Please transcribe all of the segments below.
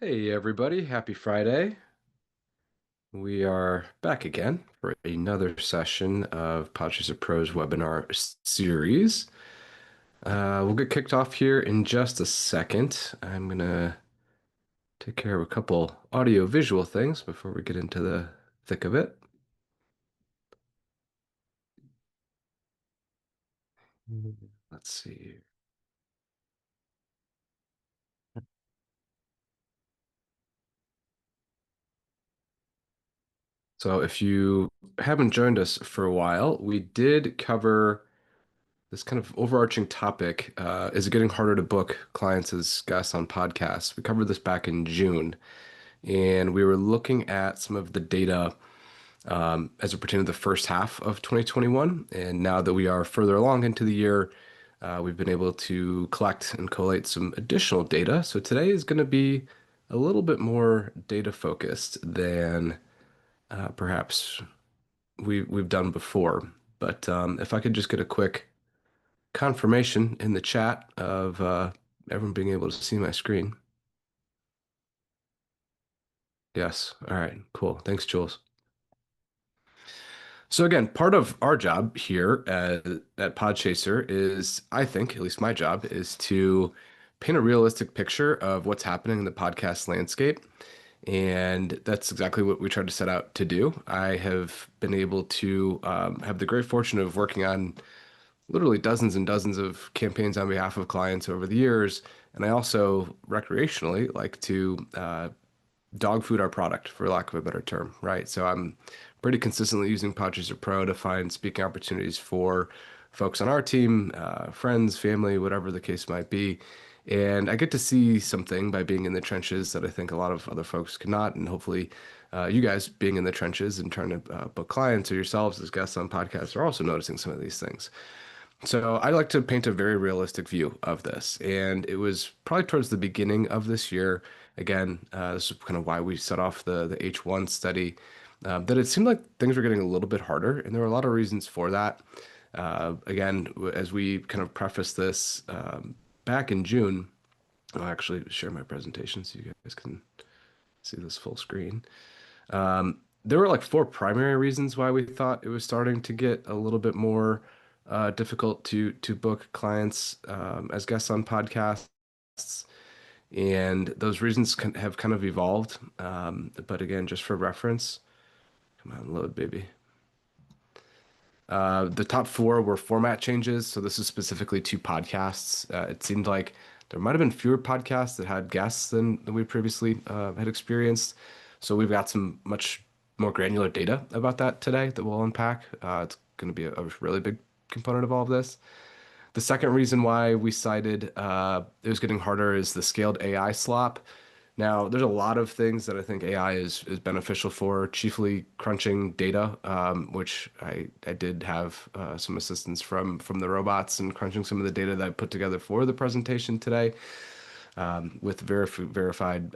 Hey everybody, happy Friday. We are back again for another session of Podchaser Pro's webinar series. We'll get kicked off here in just a second. I'm gonna take care of a couple audio visual things before we get into the thick of it. Let's see. So if you haven't joined us for a while, we did cover this kind of overarching topic. Is it getting harder to book clients as guests on podcasts? We covered this back in June, and we were looking at some of the data as it pertained to the first half of 2021. And now that we are further along into the year, we've been able to collect and collate some additional data. So today is going to be a little bit more data focused than perhaps we've done before. But if I could just get a quick confirmation in the chat of everyone being able to see my screen. Yes. All right. Cool. Thanks, Jules. So again, part of our job here at Podchaser is, I think, at least my job, is to paint a realistic picture of what's happening in the podcast landscape. And that's exactly what we tried to set out to do. I have been able to have the great fortune of working on literally dozens and dozens of campaigns on behalf of clients over the years. And I also recreationally like to dog food our product, for lack of a better term, right? So I'm pretty consistently using Podchaser Pro to find speaking opportunities for folks on our team, friends, family, whatever the case might be. And I get to see something by being in the trenches that I think a lot of other folks cannot. And hopefully, you guys being in the trenches and trying to book clients or yourselves as guests on podcasts are also noticing some of these things. So I like to paint a very realistic view of this. And it was probably towards the beginning of this year. Again, this is kind of why we set off the H1 study, that it seemed like things were getting a little bit harder. And there were a lot of reasons for that. Again, as we kind of preface this back in June, I'll actually share my presentation so you guys can see this full screen. There were like four primary reasons why we thought it was starting to get a little bit more difficult to book clients as guests on podcasts, and those reasons have kind of evolved. But again, just for reference, come on, load, baby. The top four were format changes. So this is specifically to podcasts. It seemed like there might have been fewer podcasts that had guests than we previously had experienced. So we've got some much more granular data about that today that we'll unpack. It's going to be a really big component of all of this. The second reason why we cited it was getting harder is the scaled AI slop. Now, there's a lot of things that I think AI is beneficial for, chiefly crunching data, which I did have some assistance from the robots and crunching some of the data that I put together for the presentation today, with verified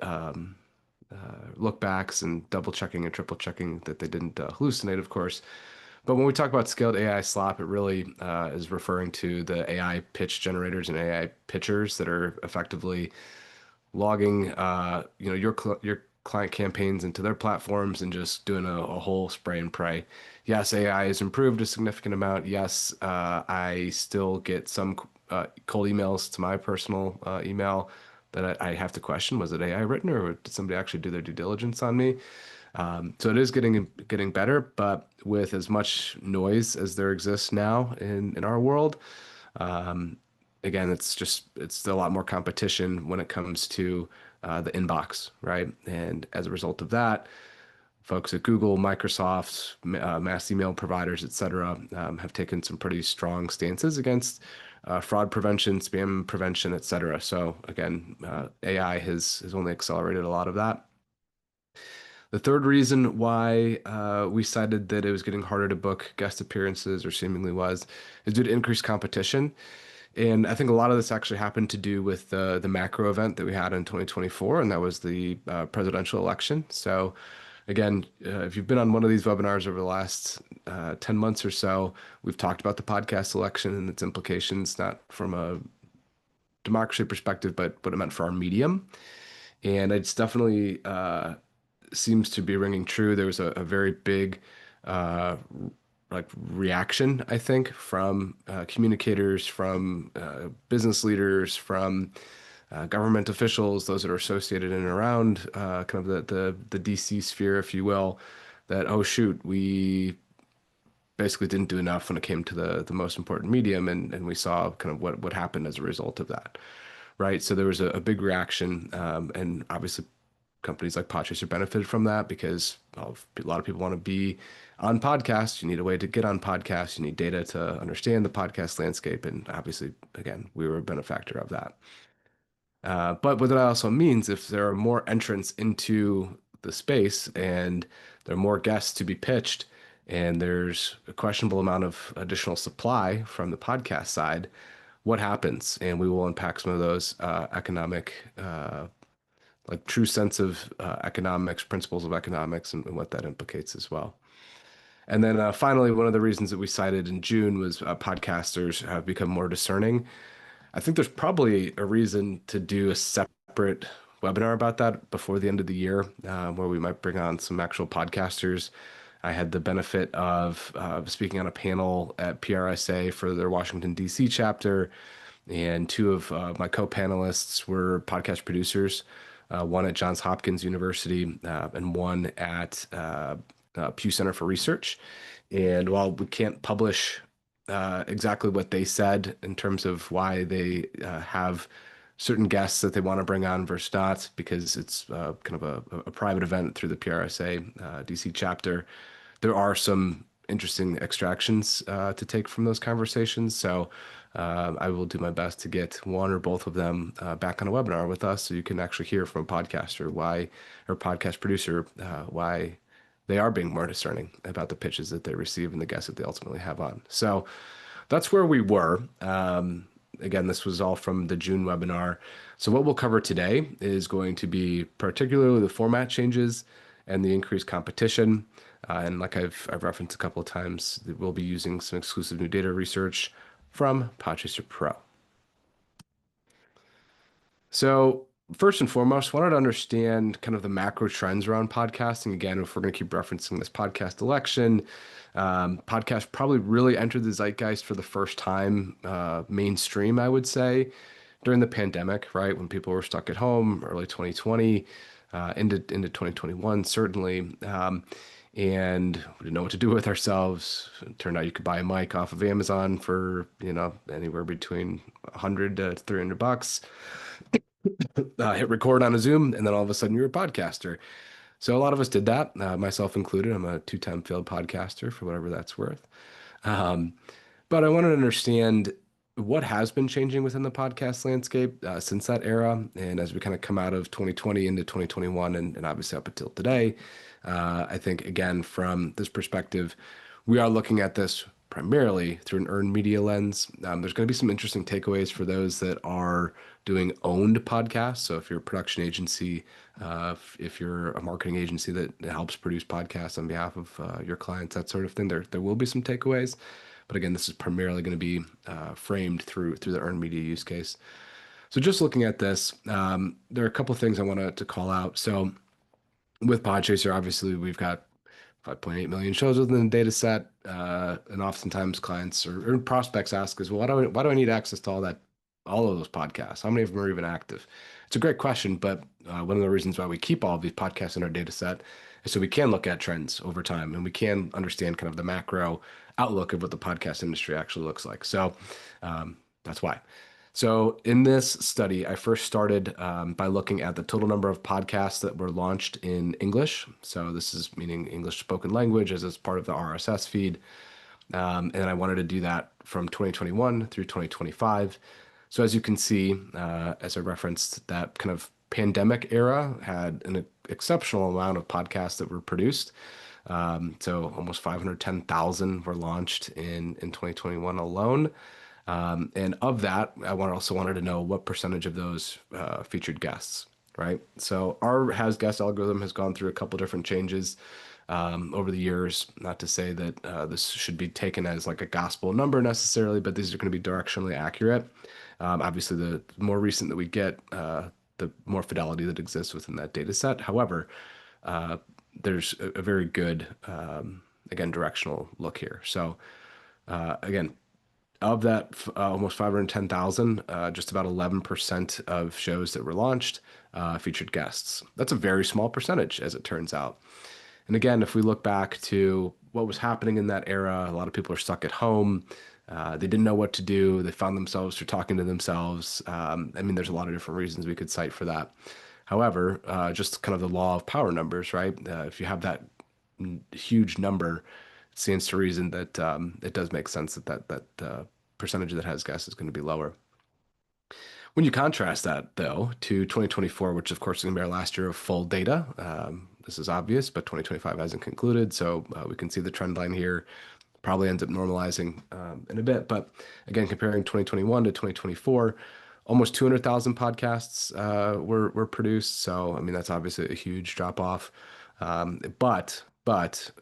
look backs and double checking and triple checking that they didn't hallucinate, of course. But when we talk about scaled AI slop, it really is referring to the AI pitch generators and AI pitchers that are effectively logging your client campaigns into their platforms and just doing a whole spray and pray. Yes, AI has improved a significant amount. Yes, I still get some cold emails to my personal email that I have to question, was it AI written or did somebody actually do their due diligence on me? So it is getting better, but with as much noise as there exists now in our world, again, it's still a lot more competition when it comes to the inbox, right? And as a result of that, folks at Google, Microsoft, mass email providers, et cetera, have taken some pretty strong stances against fraud prevention, spam prevention, et cetera. So again, AI has only accelerated a lot of that. The third reason why we cited that it was getting harder to book guest appearances, or seemingly was, is due to increased competition. And I think a lot of this actually happened to do with the macro event that we had in 2024, and that was the presidential election. So, again, if you've been on one of these webinars over the last 10 months or so, we've talked about the podcast election and its implications, not from a democracy perspective, but what it meant for our medium. And it's definitely seems to be ringing true. There was a very big uh, like reaction, I think, from communicators, from business leaders, from government officials, those that are associated in and around kind of the DC sphere, if you will, that oh shoot, we basically didn't do enough when it came to the most important medium, and we saw kind of what happened as a result of that, right? So there was a big reaction, and obviously companies like Podchaser benefited from that because well, a lot of people want to be on podcasts. You need a way to get on podcasts. You need data to understand the podcast landscape, and obviously, again, we were a benefactor of that. But what that also means, if there are more entrants into the space and there are more guests to be pitched, and there's a questionable amount of additional supply from the podcast side, what happens? And we will unpack some of those economic, like true sense of economics, principles of economics, and what that implicates as well. And then finally, one of the reasons that we cited in June was podcasters have become more discerning. I think there's probably a reason to do a separate webinar about that before the end of the year, where we might bring on some actual podcasters. I had the benefit of speaking on a panel at PRSA for their Washington, D.C. chapter, and two of my co-panelists were podcast producers, one at Johns Hopkins University and one at Pew Center for Research. And while we can't publish exactly what they said in terms of why they have certain guests that they want to bring on versus not, because it's kind of a private event through the PRSA DC chapter, there are some interesting extractions to take from those conversations. So I will do my best to get one or both of them back on a webinar with us so you can actually hear from a podcaster why, or podcast producer, why they are being more discerning about the pitches that they receive and the guests that they ultimately have on. So that's where we were. Again, this was all from the June webinar. So what we'll cover today is going to be particularly the format changes and the increased competition. And like I've referenced a couple of times, we'll be using some exclusive new data research from Podchaser Pro. So first and foremost, wanted to understand kind of the macro trends around podcasting. Again, if we're going to keep referencing this podcast election, podcast probably really entered the zeitgeist for the first time mainstream, I would say, during the pandemic, right? When people were stuck at home, early 2020, into 2021, certainly. And we didn't know what to do with ourselves. It turned out you could buy a mic off of Amazon for, anywhere between 100 to 300 bucks. Hit record on a Zoom, and then all of a sudden you're a podcaster. So a lot of us did that, myself included. I'm a two-time failed podcaster for whatever that's worth. Um, but I wanted to understand what has been changing within the podcast landscape since that era, and as we kind of come out of 2020 into 2021, and obviously up until today. I think, again, from this perspective, we are looking at this primarily through an earned media lens. There's going to be some interesting takeaways for those that are doing owned podcasts. So if you're a production agency, if you're a marketing agency that helps produce podcasts on behalf of your clients, that sort of thing, there will be some takeaways. But again, this is primarily going to be framed through the earned media use case. So just looking at this, there are a couple of things I want to call out. So with Podchaser, obviously we've got 5.8 million shows within the data set. And oftentimes clients or prospects ask us, well, why do I need access to all of those podcasts? How many of them are even active? It's a great question, but one of the reasons why we keep all of these podcasts in our data set is so we can look at trends over time and we can understand kind of the macro outlook of what the podcast industry actually looks like. So that's why. So in this study, I first started by looking at the total number of podcasts that were launched in English. So this is meaning English spoken language as it's part of the RSS feed. And I wanted to do that from 2021 through 2025. So as you can see, as I referenced, that kind of pandemic era had an exceptional amount of podcasts that were produced. So almost 510,000 were launched in 2021 alone. And of that, also wanted to know what percentage of those featured guests, right? So our has guest algorithm has gone through a couple different changes over the years. Not to say that this should be taken as like a gospel number necessarily, but these are going to be directionally accurate. Obviously, the more recent that we get, the more fidelity that exists within that data set. However, uh, there's a very good, again, directional look here. So again, of that almost 510,000, just about 11% of shows that were launched featured guests. That's a very small percentage, as it turns out. And again, if we look back to what was happening in that era, a lot of people are stuck at home. They didn't know what to do. They found themselves through talking to themselves. I mean, there's a lot of different reasons we could cite for that. However, just kind of the law of power numbers, right? If you have that huge number, it stands to reason that it does make sense that percentage that has guests is going to be lower. When you contrast that, though, to 2024, which of course is going to be our last year of full data, this is obvious, but 2025 hasn't concluded, so we can see the trend line here. Probably ends up normalizing in a bit, but again, comparing 2021 to 2024, almost 200,000 podcasts were produced. So I mean, that's obviously a huge drop off. But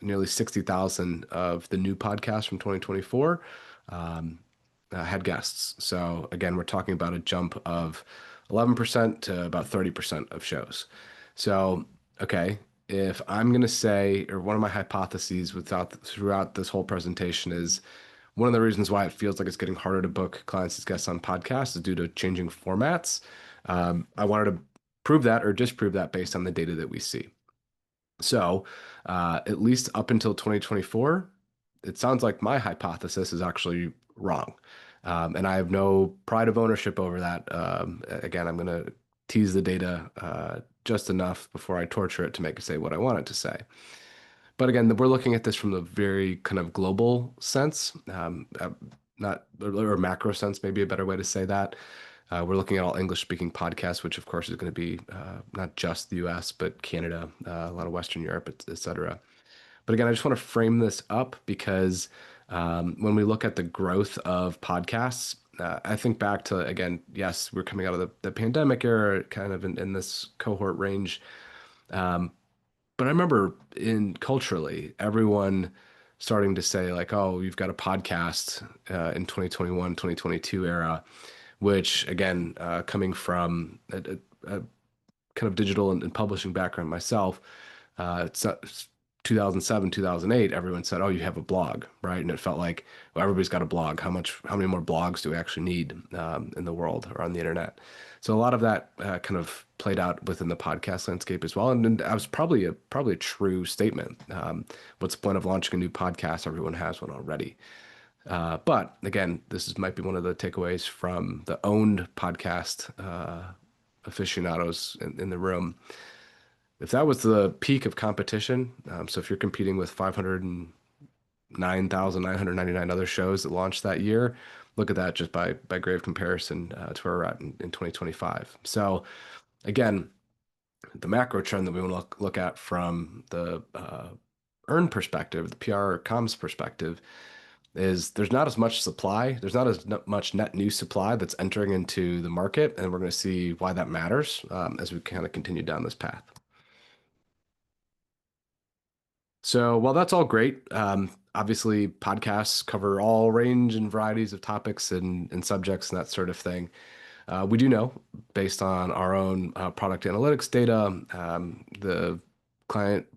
nearly 60,000 of the new podcasts from 2024 had guests. So again, we're talking about a jump of 11% to about 30% of shows. So, okay, if I'm going to say, or one of my hypotheses throughout this whole presentation is one of the reasons why it feels like it's getting harder to book clients as guests on podcasts is due to changing formats. I wanted to prove that or disprove that based on the data that we see. So, at least up until 2024, it sounds like my hypothesis is actually wrong. And I have no pride of ownership over that. Again, I'm going to tease the data just enough before I torture it to make it say what I want it to say. But again, we're looking at this from the very kind of global sense, not or macro sense, maybe a better way to say that. We're looking at all English-speaking podcasts, which of course is going to be not just the U.S., but Canada, a lot of Western Europe, et cetera. But again, I just want to frame this up because when we look at the growth of podcasts, I think back to, again, yes, we're coming out of the pandemic era, kind of in this cohort range. But I remember in culturally, everyone starting to say like, oh, you've got a podcast in 2021, 2022 era, which again, coming from a kind of digital and publishing background myself, it's 2007, 2008, everyone said, oh, you have a blog, right? And it felt like, well, everybody's got a blog. How many more blogs do we actually need in the world or on the internet? So a lot of that kind of played out within the podcast landscape as well. And that was probably a true statement. What's the point of launching a new podcast? Everyone has one already. But again, might be one of the takeaways from the owned podcast aficionados in the room. If that was the peak of competition, so if you're competing with 509,999 other shows that launched that year, look at that just by grave comparison to where we're at in 2025. So again, the macro trend that we want to look at from the earn perspective, the PR comms perspective, is there's not as much supply. There's not as much net new supply that's entering into the market, and we're going to see why that matters as we kind of continue down this path. So while that's all great, obviously podcasts cover all range and varieties of topics and subjects and that sort of thing. We do know, based on our own product analytics data, the client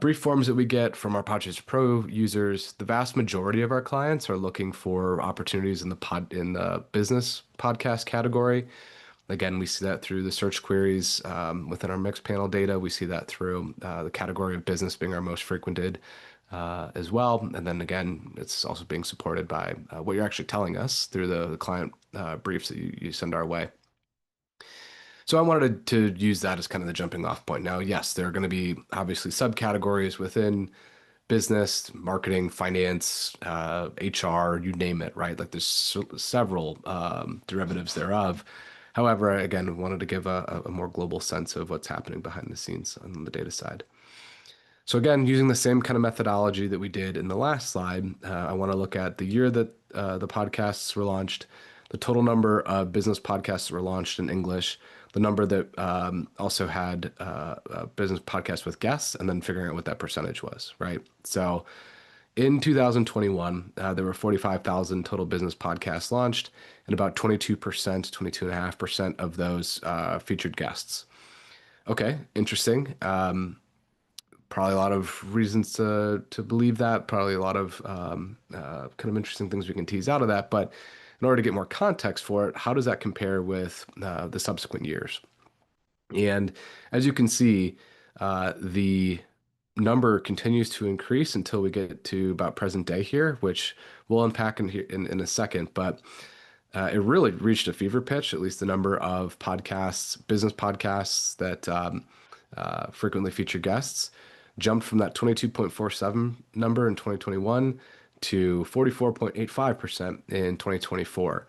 brief forms that we get from our Podchaser Pro users, the vast majority of our clients are looking for opportunities in the business podcast category. Again, we see that through the search queries within our mixed panel data. We see that through the category of business being our most frequented as well. And then again, it's also being supported by what you're actually telling us through the client briefs that you send our way. So I wanted to use that as kind of the jumping off point. Now, yes, there are going to be obviously subcategories within business, marketing, finance, HR, you name it, right? Like there's several derivatives thereof. However, again, I wanted to give a more global sense of what's happening behind the scenes on the data side. So again, using the same kind of methodology that we did in the last slide, I want to look at the year that the podcasts were launched, the total number of business podcasts that were launched in English, the number that also had business podcasts with guests, and then figuring out what that percentage was, right? So In 2021, there were 45,000 total business podcasts launched, and about 22%, 22.5% of those featured guests. Okay, interesting. Probably a lot of reasons to believe that. Probably a lot of kind of interesting things we can tease out of that. But in order to get more context for it, how does that compare with the subsequent years? And as you can see, the number continues to increase until we get to about present day here, which we'll unpack in here in a second. But it really reached a fever pitch, at least the number of podcasts, business podcasts that frequently feature guests, jumped from that 22.47 number in 2021 to 44.85% in 2024.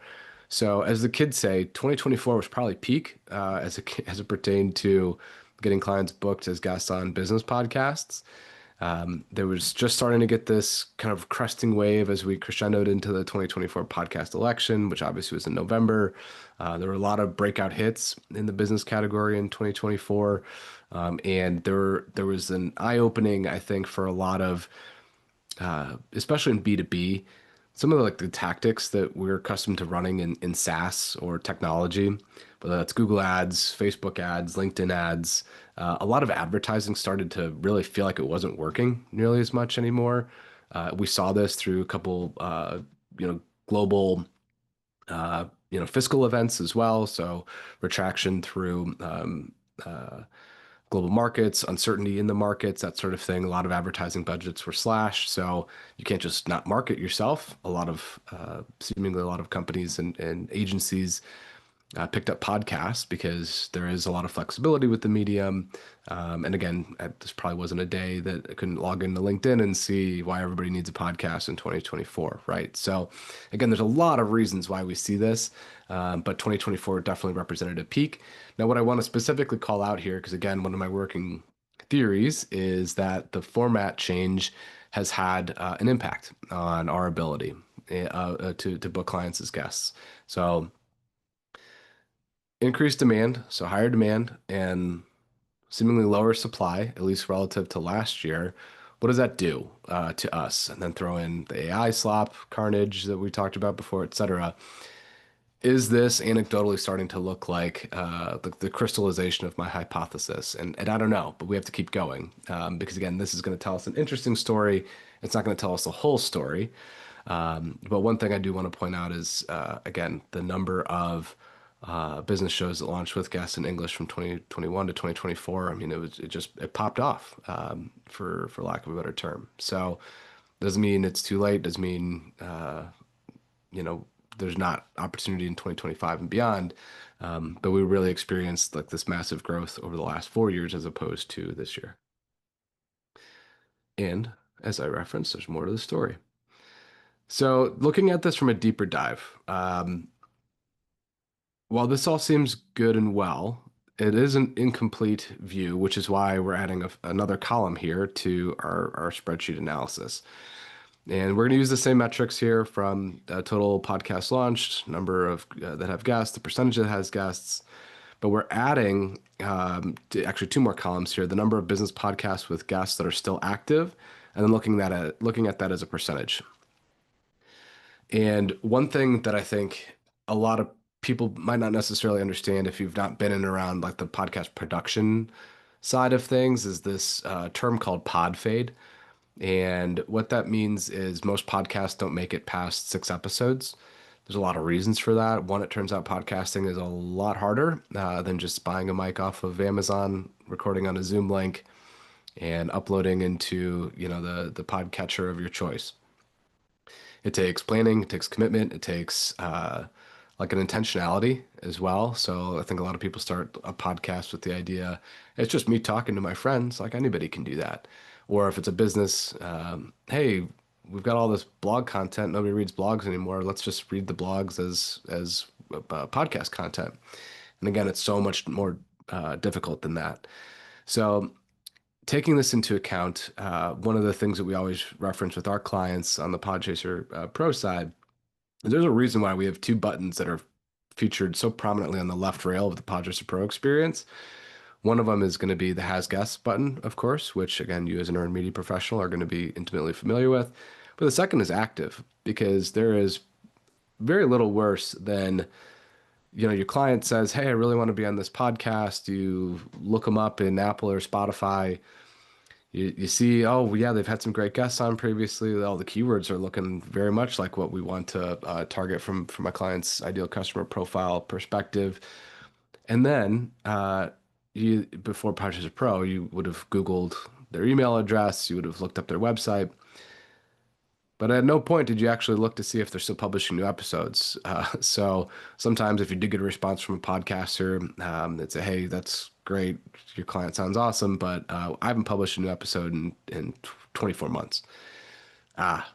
So, as the kids say, 2024 was probably peak as it pertained to getting clients booked as guests on business podcasts. There was just starting to get this kind of cresting wave as we crescendoed into the 2024 podcast election, which obviously was in November. There were a lot of breakout hits in the business category in 2024. And there was an eye-opening, I think, for a lot of especially in B2B, some of the tactics that we're accustomed to running in SaaS or technology, whether that's Google ads, Facebook ads, LinkedIn ads, a lot of advertising started to really feel like it wasn't working nearly as much anymore. We saw this through a couple, global, fiscal events as well. So retraction through global markets, uncertainty in the markets, that sort of thing. A lot of advertising budgets were slashed, so you can't just not market yourself. Seemingly a lot of companies and agencies picked up podcasts because there is a lot of flexibility with the medium. And again, this probably wasn't a day that I couldn't log into LinkedIn and see why everybody needs a podcast in 2024, right? So again, there's a lot of reasons why we see this, but 2024 definitely represented a peak. Now, what I want to specifically call out here, because again, one of my working theories is that the format change has had an impact on our ability to book clients as guests. So increased demand, so higher demand and seemingly lower supply, at least relative to last year. What does that do to us? And then throw in the AI slop, carnage that we talked about before, et cetera. Is this anecdotally starting to look like the crystallization of my hypothesis? And I don't know, but we have to keep going because, again, this is going to tell us an interesting story. It's not going to tell us the whole story. But one thing I do want to point out is, again, the number of business shows that launched with guests in English from 2021 to 2024. I mean, it popped off for lack of a better term. So doesn't mean it's too late. Doesn't mean there's not opportunity in 2025 and beyond. But we really experienced like this massive growth over the last 4 years as opposed to this year. And as I referenced, there's more to the story. So looking at this from a deeper dive, while this all seems good and well, it is an incomplete view, which is why we're adding another column here to our spreadsheet analysis. And we're going to use the same metrics here from total podcast launched, number of that have guests, the percentage that has guests. But we're adding actually two more columns here: the number of business podcasts with guests that are still active, and then looking at that as a percentage. And one thing that I think a lot of people might not necessarily understand if you've not been in around like the podcast production side of things is this term called pod fade. And what that means is most podcasts don't make it past 6 episodes. There's a lot of reasons for that. One, it turns out podcasting is a lot harder than just buying a mic off of Amazon, recording on a Zoom link, and uploading into the podcatcher of your choice. It takes planning, it takes commitment, it takes like an intentionality as well. So I think a lot of people start a podcast with the idea, it's just me talking to my friends. Like anybody can do that. Or if it's a business, hey, we've got all this blog content. Nobody reads blogs anymore. Let's just read the blogs as podcast content. And again, it's so much more difficult than that. So taking this into account, one of the things that we always reference with our clients on the Podchaser Pro side, there's a reason why we have two buttons that are featured so prominently on the left rail of the Podchaser Pro experience. One of them is going to be the Has Guests button, of course, which again, you as an earned media professional are going to be intimately familiar with. But the second is active because there is very little worse than, your client says, "Hey, I really want to be on this podcast." You look them up in Apple or Spotify. You see, oh yeah, they've had some great guests on previously. All the keywords are looking very much like what we want to target from a client's ideal customer profile perspective. And then you before Podchaser Pro, you would have Googled their email address, you would have looked up their website, but at no point did you actually look to see if they're still publishing new episodes. So sometimes if you did get a response from a podcaster, they'd say, "Hey, that's great. Your client sounds awesome, but I haven't published a new episode in 24 months."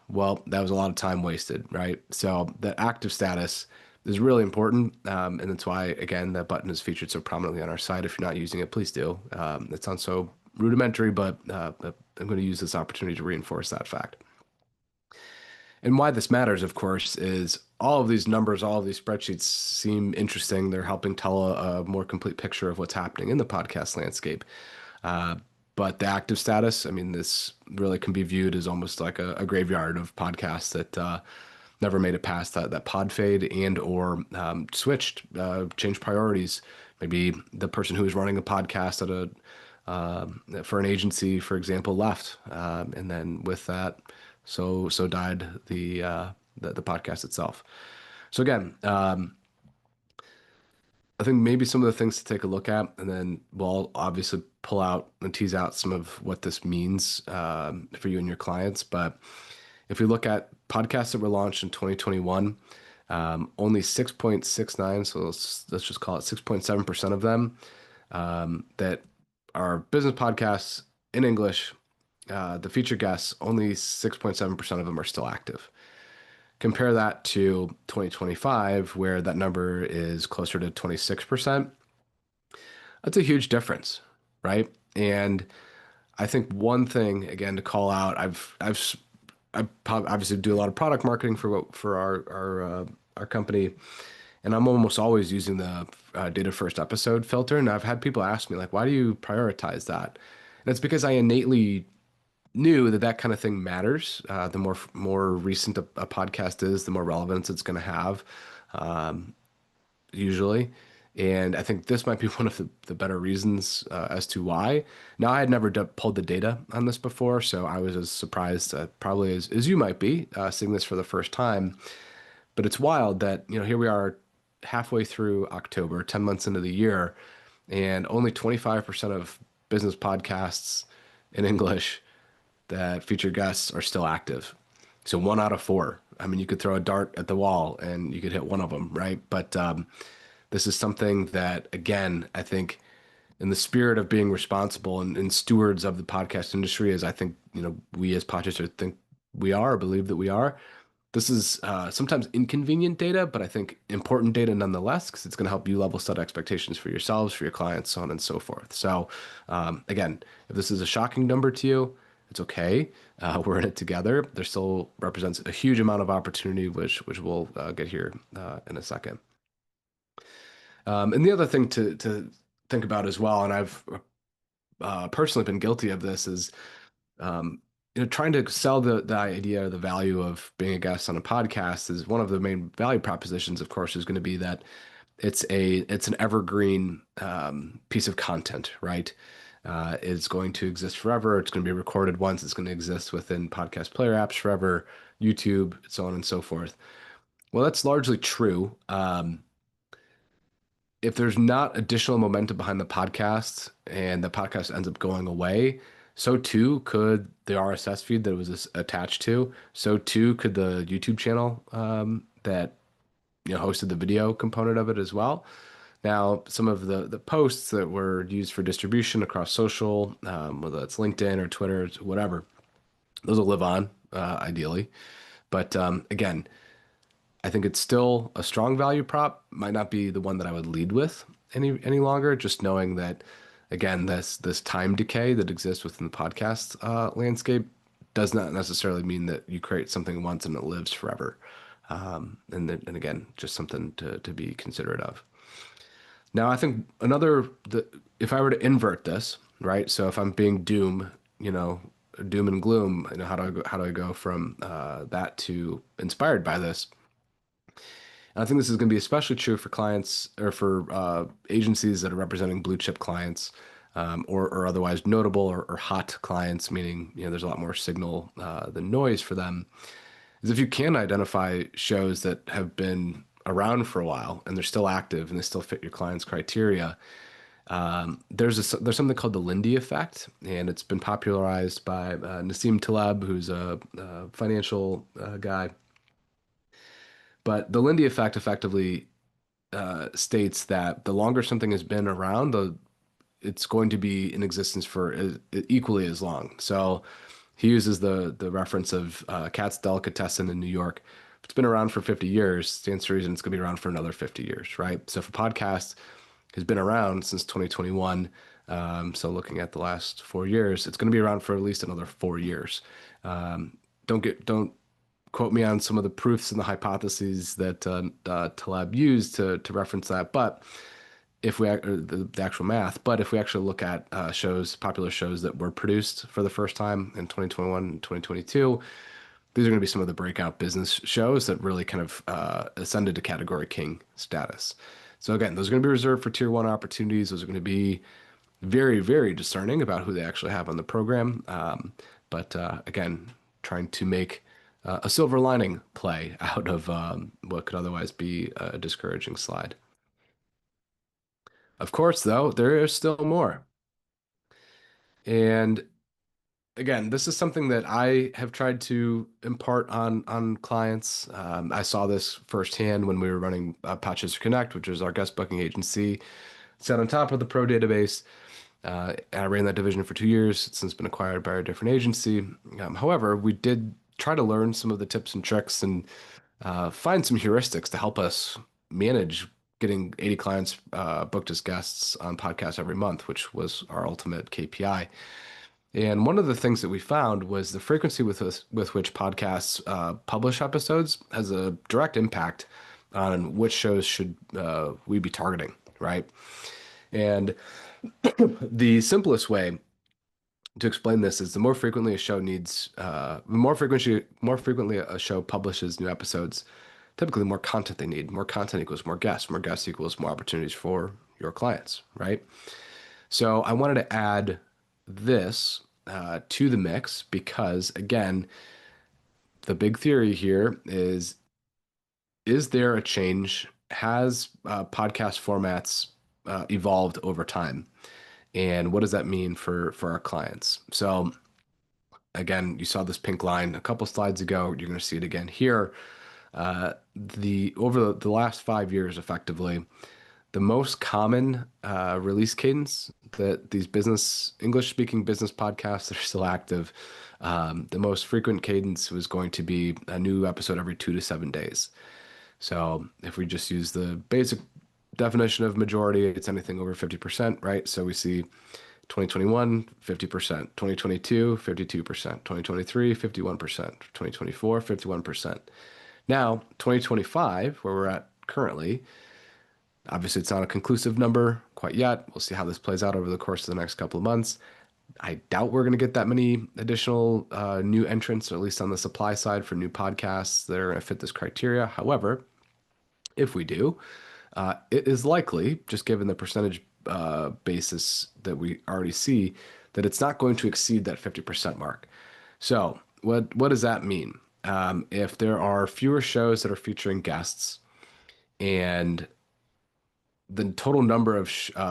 Well, that was a lot of time wasted, right? So the active status is really important. And that's why, again, that button is featured so prominently on our site. If you're not using it, please do. It sounds so rudimentary, but I'm going to use this opportunity to reinforce that fact. And why this matters, of course, is all of these numbers, all of these spreadsheets seem interesting. They're helping tell a more complete picture of what's happening in the podcast landscape. Uh, but the active status, I mean, this really can be viewed as almost like a graveyard of podcasts that never made it past that pod fade and or switched, changed priorities. Maybe the person who was running a podcast at for an agency, for example, left, and then with that, so died the podcast itself. So again, I think maybe some of the things to take a look at, and then we'll obviously pull out and tease out some of what this means for you and your clients. But if we look at podcasts that were launched in 2021, only 6.69, so let's just call it 6.7% of them that are business podcasts in English. The featured guests, only 6.7% of them are still active. Compare that to 2025, where that number is closer to 26%. That's a huge difference, right? And I think one thing, again, to call out, I obviously do a lot of product marketing for our company, and I'm almost always using the data first episode filter. And I've had people ask me like, why do you prioritize that? And it's because I innately knew that kind of thing matters. The more recent a podcast is, the more relevance it's going to have, usually. And I think this might be one of the better reasons as to why. Now, I had never pulled the data on this before, so I was as surprised probably as you might be seeing this for the first time. But it's wild that, here we are halfway through October, 10 months into the year, and only 25% of business podcasts in English that feature guests are still active. So one out of four. I mean, you could throw a dart at the wall and you could hit one of them, right? But this is something that, again, I think in the spirit of being responsible and stewards of the podcast industry, as I think, we as podcasters think we are, or believe that we are, this is sometimes inconvenient data, but I think important data nonetheless, because it's going to help you level set expectations for yourselves, for your clients, so on and so forth. So again, if this is a shocking number to you, it's okay. We're in it together. There still represents a huge amount of opportunity, which we'll get here in a second. And the other thing to think about as well, and I've personally been guilty of this, is trying to sell the idea, the value of being a guest on a podcast is one of the main value propositions, of course, is going to be that it's an evergreen piece of content, right? It's going to exist forever. It's going to be recorded once. It's going to exist within podcast player apps forever, YouTube, so on and so forth. Well, that's largely true. If there's not additional momentum behind the podcast and the podcast ends up going away, so too could the RSS feed that it was attached to. So too could the YouTube channel that hosted the video component of it as well. Now, some of the posts that were used for distribution across social, whether it's LinkedIn or Twitter, or whatever, those will live on ideally. But again, I think it's still a strong value prop. Might not be the one that I would lead with any longer. Just knowing that, again, this time decay that exists within the podcast landscape does not necessarily mean that you create something once and it lives forever. And again, just something to be considerate of. Now, I think if I were to invert this, right? So if I'm being doom, doom and gloom. How do I go from that to inspired by this? And I think this is going to be especially true for clients or for agencies that are representing blue chip clients, or otherwise notable or hot clients, meaning there's a lot more signal than noise for them. Is if you can identify shows that have been around for a while and they're still active and they still fit your client's criteria. There's something called the Lindy effect, and it's been popularized by Nassim Taleb, who's a financial guy. But the Lindy effect effectively states that the longer something has been around, it's going to be in existence for equally as long. So he uses the reference of Cat's Delicatessen in New York. If it's been around for 50 years, stands to reason it's going to be around for another 50 years, right? So if a podcast has been around since 2021, so looking at the last 4 years, it's going to be around for at least another 4 years. Don't quote me on some of the proofs and the hypotheses that Taleb used to reference that, but if we or the actual math, but if we actually look at popular shows that were produced for the first time in 2021 and 2022, these are going to be some of the breakout business shows that really kind of ascended to category king status. So again, those are going to be reserved for tier one opportunities. Those are going to be very, very discerning about who they actually have on the program. But again, trying to make a silver lining play out of what could otherwise be a discouraging slide. Of course, though, there is still more. And again, this is something that I have tried to impart on clients. I saw this firsthand when we were running Podchaser Connect, which is our guest booking agency, sat on top of the pro database. I ran that division for 2 years. It's since been acquired by a different agency. However, we did try to learn some of the tips and tricks and find some heuristics to help us manage getting 80 clients booked as guests on podcasts every month, which was our ultimate KPI. And one of the things that we found was the frequency with which podcasts publish episodes has a direct impact on which shows should we be targeting, right? And the simplest way to explain this is the more frequently a show needs, more frequently a show publishes new episodes, typically the more content they need. More content equals more guests equals more opportunities for your clients, right? So I wanted to add this to the mix because, again, the big theory here is there a change? Has podcast formats evolved over time? And what does that mean for our clients? So again, you saw this pink line a couple slides ago. You're going to see it again here. The over the last 5 years, effectively, the most common release cadence that these English-speaking business podcasts that are still active, the most frequent cadence was going to be a new episode every 2 to 7 days. So if we just use the basic definition of majority, it's anything over 50%, right? So we see 2021, 50%, 2022, 52%, 2023, 51%, 2024, 51%. Now, 2025, where we're at currently, obviously it's not a conclusive number quite yet. We'll see how this plays out over the course of the next couple of months. I doubt we're going to get that many additional new entrants, or at least on the supply side for new podcasts that are going to fit this criteria. However, if we do, it is likely, just given the percentage basis that we already see, that it's not going to exceed that 50% mark. So what does that mean? If there are fewer shows that are featuring guests and the total number of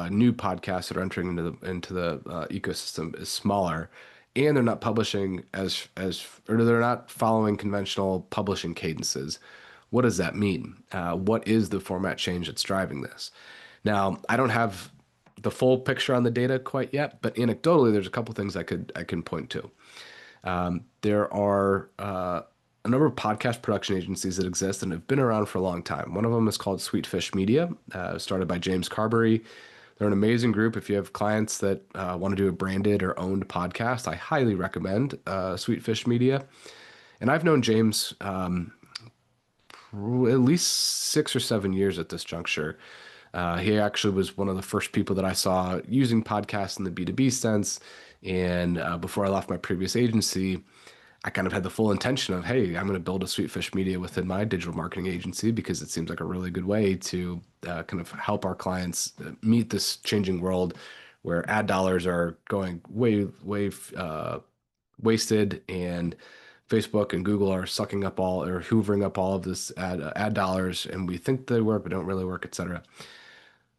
new podcasts that are entering into the ecosystem is smaller, and they're not publishing or they're not following conventional publishing cadences. What does that mean? What is the format change that's driving this? Now, I don't have the full picture on the data quite yet, but anecdotally, there's a couple things I can point to. There are a number of podcast production agencies that exist and have been around for a long time. One of them is called Sweetfish Media, started by James Carberry. They're an amazing group. If you have clients that want to do a branded or owned podcast, I highly recommend Sweetfish Media. And I've known James at least 6 or 7 years at this juncture. He actually was one of the first people that I saw using podcasts in the B2B sense And before I left my previous agency, I kind of had the full intention of, hey, I'm going to build a Sweetfish Media within my digital marketing agency because it seems like a really good way to kind of help our clients meet this changing world where ad dollars are going way wasted, and Facebook and Google are sucking up all or hoovering up all of this ad dollars, and we think they work but don't really work, etc.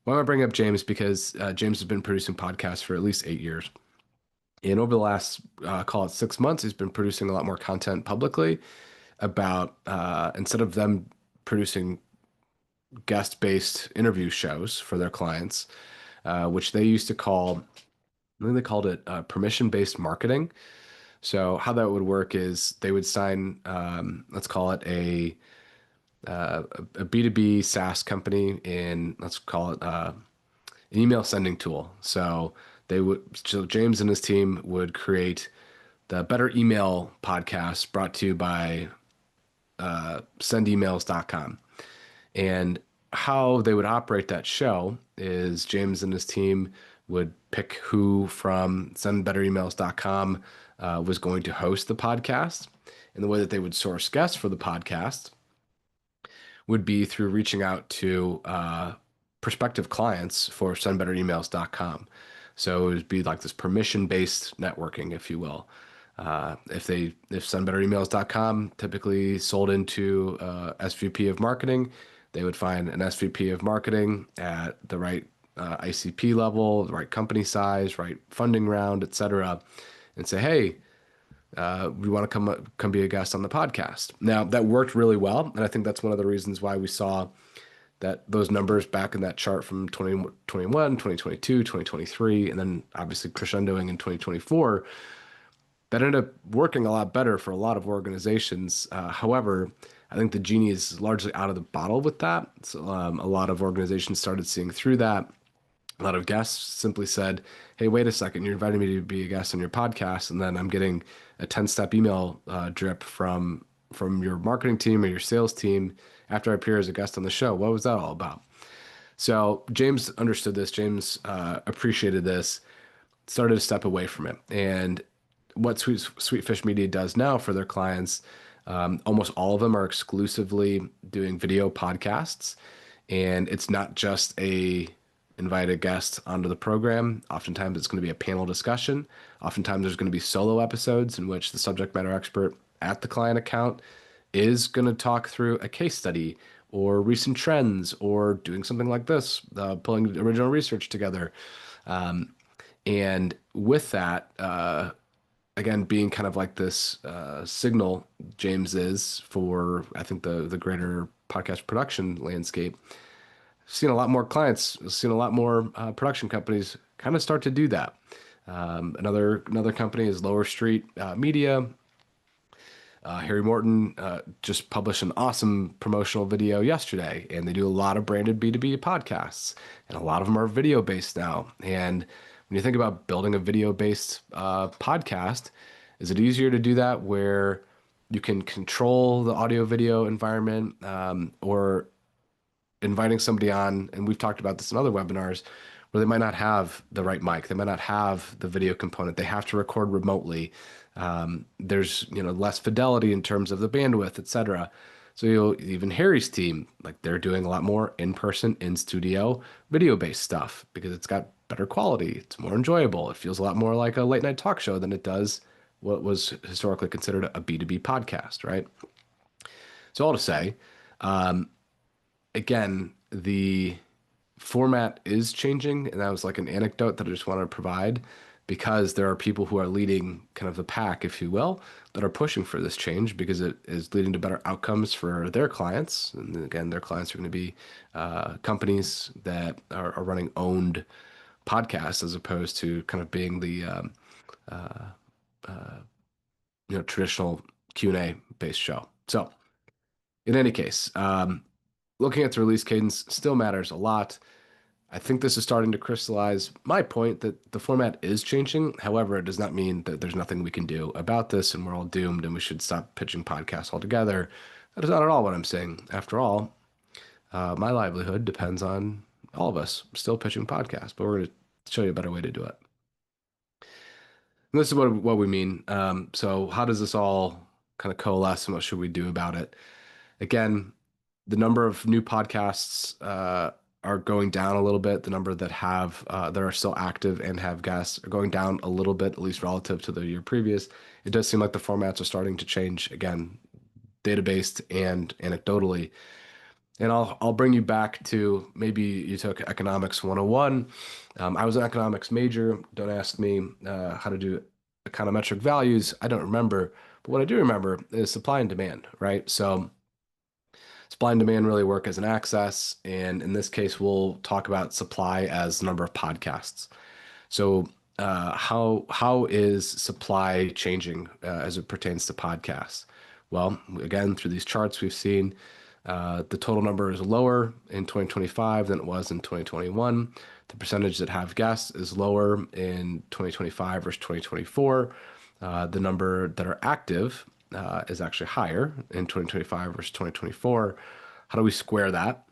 Why am I bringing up James? Because James has been producing podcasts for at least 8 years. And over the last, call it 6 months, he's been producing a lot more content publicly about, instead of them producing guest-based interview shows for their clients, which they used to call, I think they called it permission-based marketing. So how that would work is they would sign, let's call it a B2B SaaS company in, let's call it an email sending tool. So James and his team would create the Better Email podcast brought to you by sendemails.com. And how they would operate that show is James and his team would pick who from sendbetteremails.com was going to host the podcast. And the way that they would source guests for the podcast would be through reaching out to prospective clients for sendbetteremails.com. So it would be like this permission-based networking, if you will. If sendbetteremails.com typically sold into SVP of marketing, they would find an SVP of marketing at the right ICP level, the right company size, right funding round, etc., and say, hey, we want to come be a guest on the podcast. Now that worked really well, and I think that's one of the reasons why we saw that those numbers back in that chart from 2021, 2022, 2023, and then obviously crescendoing in 2024. That ended up working a lot better for a lot of organizations. However, I think the genie is largely out of the bottle with that. So a lot of organizations started seeing through that. A lot of guests simply said, hey, wait a second, you're inviting me to be a guest on your podcast, and then I'm getting a 10-step email drip from your marketing team or your sales team after I appear as a guest on the show. What was that all about? So James understood this. James appreciated this, started to step away from it. And what Sweetfish Media does now for their clients, almost all of them are exclusively doing video podcasts. And it's not just a invite a guest onto the program. Oftentimes it's going to be a panel discussion. Oftentimes there's going to be solo episodes in which the subject matter expert at the client account is going to talk through a case study or recent trends or doing something like this, pulling original research together. And with that, again, being kind of like this signal James is for, I think, the greater podcast production landscape, seen a lot more clients, seen a lot more production companies kind of start to do that. Another company is Lower Street Media. Harry Morton just published an awesome promotional video yesterday, and they do a lot of branded B2B podcasts, and a lot of them are video based now. And when you think about building a video based podcast, is it easier to do that where you can control the audio video environment, or inviting somebody on, and we've talked about this in other webinars, where they might not have the right mic, they might not have the video component, they have to record remotely. There's less fidelity in terms of the bandwidth, etc. So even Harry's team, like they're doing a lot more in-person, in-studio, video-based stuff because it's got better quality, it's more enjoyable, it feels a lot more like a late night talk show than it does what was historically considered a B2B podcast, right? So all to say, again, the format is changing, and that was like an anecdote that I just wanted to provide because there are people who are leading kind of the pack, if you will, that are pushing for this change because it is leading to better outcomes for their clients. And again, their clients are going to be companies that are running owned podcasts as opposed to kind of being the traditional Q&A based show. So in any case, looking at the release cadence still matters a lot. I think this is starting to crystallize my point that the format is changing. However, it does not mean that there's nothing we can do about this and we're all doomed and we should stop pitching podcasts altogether. That is not at all what I'm saying. After all, my livelihood depends on all of us still pitching podcasts, but we're going to show you a better way to do it. this is what we mean. So how does this all kind of coalesce and what should we do about it? Again, the number of new podcasts are going down a little bit. The number that are still active and have guests are going down a little bit, at least relative to the year previous. It does seem like the formats are starting to change again, data-based and anecdotally. And I'll bring you back to maybe you took economics 101. I was an economics major. Don't ask me how to do econometric values. I don't remember. But what I do remember is supply and demand, right? So supply and demand really work as an axis. And in this case, we'll talk about supply as the number of podcasts. So how is supply changing as it pertains to podcasts? Well, again, through these charts, we've seen the total number is lower in 2025 than it was in 2021. The percentage that have guests is lower in 2025 versus 2024. The number that are active is actually higher in 2025 versus 2024. How do we square that?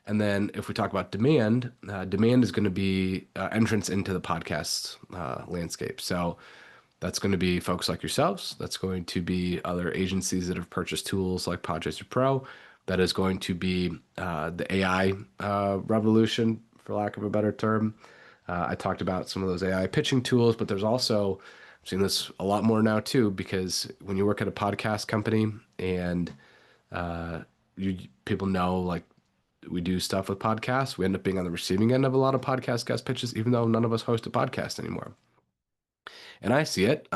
And then if we talk about demand, demand is going to be entrance into the podcast landscape. So that's going to be folks like yourselves. That's going to be other agencies that have purchased tools like Podchaser Pro. That is going to be the AI revolution, for lack of a better term. I talked about some of those AI pitching tools, but there's also, I've seen this a lot more now too, because when you work at a podcast company and people know like we do stuff with podcasts, we end up being on the receiving end of a lot of podcast guest pitches, even though none of us host a podcast anymore. And I see it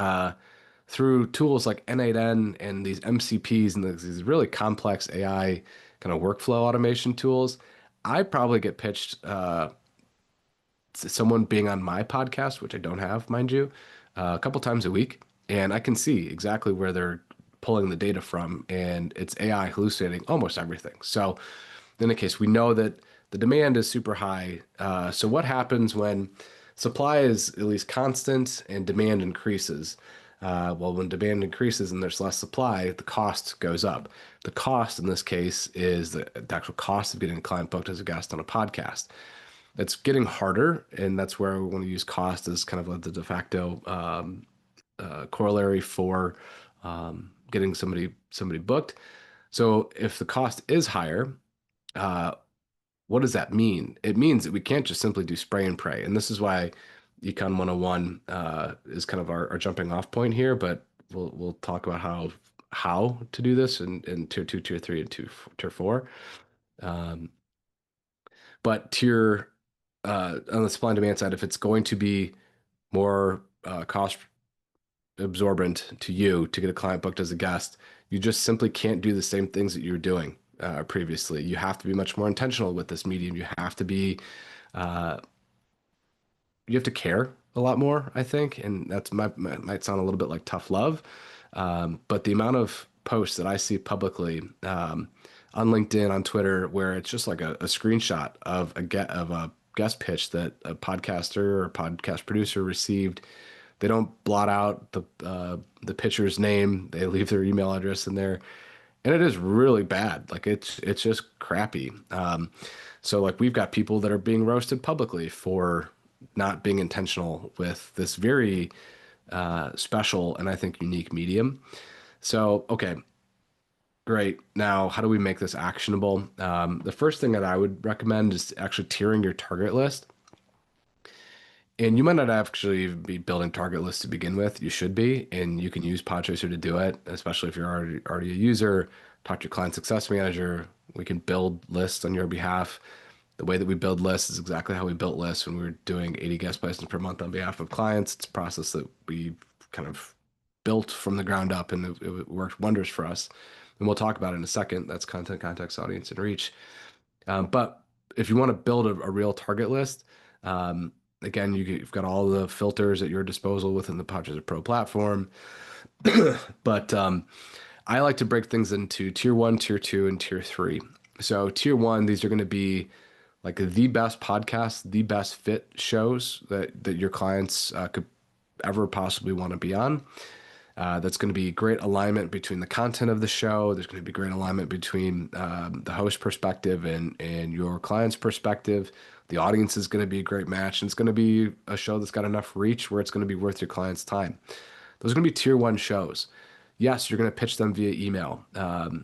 through tools like N8N and these MCPs and these really complex AI kind of workflow automation tools. I probably get pitched someone being on my podcast, which I don't have, mind you, a couple times a week, and I can see exactly where they're pulling the data from, and it's AI hallucinating almost everything. So, in the case, we know that the demand is super high. So, what happens when supply is at least constant and demand increases? Well, when demand increases and there's less supply, the cost goes up. The cost in this case is the actual cost of getting a client booked as a guest on a podcast. It's getting harder, and that's where we want to use cost as kind of like the de facto corollary for getting somebody booked. So if the cost is higher, uh, what does that mean? It means that we can't just simply do spray and pray, and this is why Econ 101 is kind of our jumping off point here. But we'll talk about how to do this in tier two, tier three, and tier four. Um, but tier on the supply and demand side, if it's going to be more cost absorbent to you to get a client booked as a guest, you just simply can't do the same things that you were doing previously. You have to be much more intentional with this medium. You have to be, uh, you have to care a lot more, I think, and that's might sound a little bit like tough love, but the amount of posts that I see publicly on LinkedIn, on Twitter, where it's just like a screenshot of a guest pitch that a podcaster or podcast producer received. They don't blot out the pitcher's name. They leave their email address in there, and it is really bad. Like it's just crappy. So like we've got people that are being roasted publicly for not being intentional with this very special and I think unique medium. So okay, great. Now, how do we make this actionable? The first thing that I would recommend is actually tiering your target list. And you might not actually be building target lists to begin with. You should be, and you can use Podchaser to do it, especially if you're already a user. Talk to your client success manager. We can build lists on your behalf. The way that we build lists is exactly how we built lists when we were doing 80 guest placements per month on behalf of clients. It's a process that we kind of built from the ground up, and it worked wonders for us. And we'll talk about it in a second. That's content, context, audience, and reach. But if you want to build a real target list, again, you've got all the filters at your disposal within the Podchaser Pro platform. But I like to break things into tier one, tier two, and tier three. So tier one, these are going to be like the best podcasts, the best fit shows that your clients could ever possibly want to be on. That's going to be great alignment between the content of the show. There's going to be great alignment between the host perspective and your client's perspective. The audience is going to be a great match, and it's going to be a show that's got enough reach where it's going to be worth your client's time. Those are going to be tier one shows. Yes, you're going to pitch them via email, but